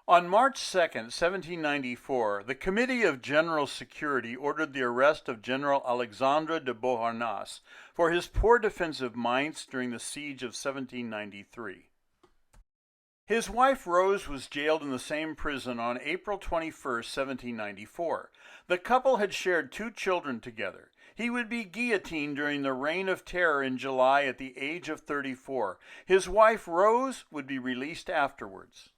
On March 2, 1794, the Committee of General Security ordered the arrest of General Alexandre de Beauharnais for his poor defense of Mainz during the siege of 1793. His wife Rose was jailed in the same prison on April 21, 1794. The couple had shared 2 children together. He would be guillotined during the Reign of Terror in July at the age of 34. His wife Rose would be released afterwards.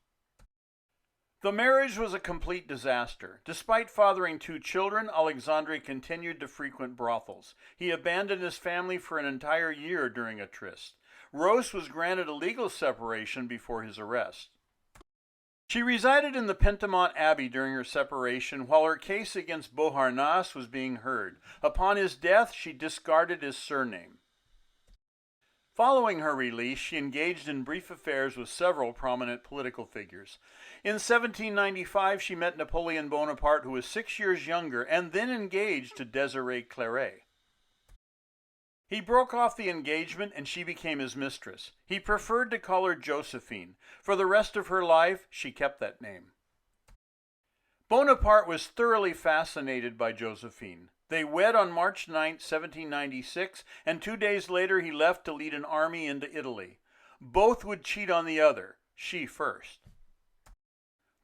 The marriage was a complete disaster. Despite fathering 2 children, Alexandre continued to frequent brothels. He abandoned his family for an entire year during a tryst. Rose was granted a legal separation before his arrest. She resided in the Pentemont Abbey during her separation while her case against Beauharnais was being heard. Upon his death, she discarded his surname. Following her release, she engaged in brief affairs with several prominent political figures. In 1795, she met Napoleon Bonaparte, who was 6 years younger, and then engaged to Desiree Clary. He broke off the engagement and she became his mistress. He preferred to call her Josephine. For the rest of her life, she kept that name. Bonaparte was thoroughly fascinated by Josephine. They wed on March 9, 1796, and 2 days later he left to lead an army into Italy. Both would cheat on the other, she first.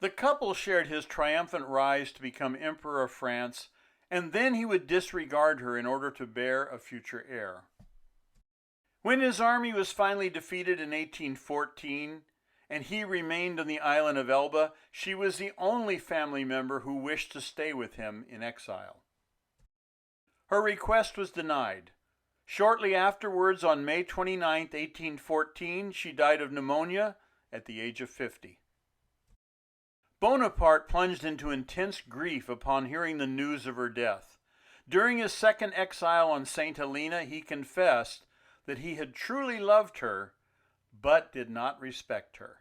The couple shared his triumphant rise to become Emperor of France, and then he would disregard her in order to bear a future heir. When his army was finally defeated in 1814, and he remained on the island of Elba, she was the only family member who wished to stay with him in exile. Her request was denied. Shortly afterwards, on May 29, 1814, she died of pneumonia at the age of 50. Bonaparte plunged into intense grief upon hearing the news of her death. During his second exile on St. Helena, he confessed that he had truly loved her, but did not respect her.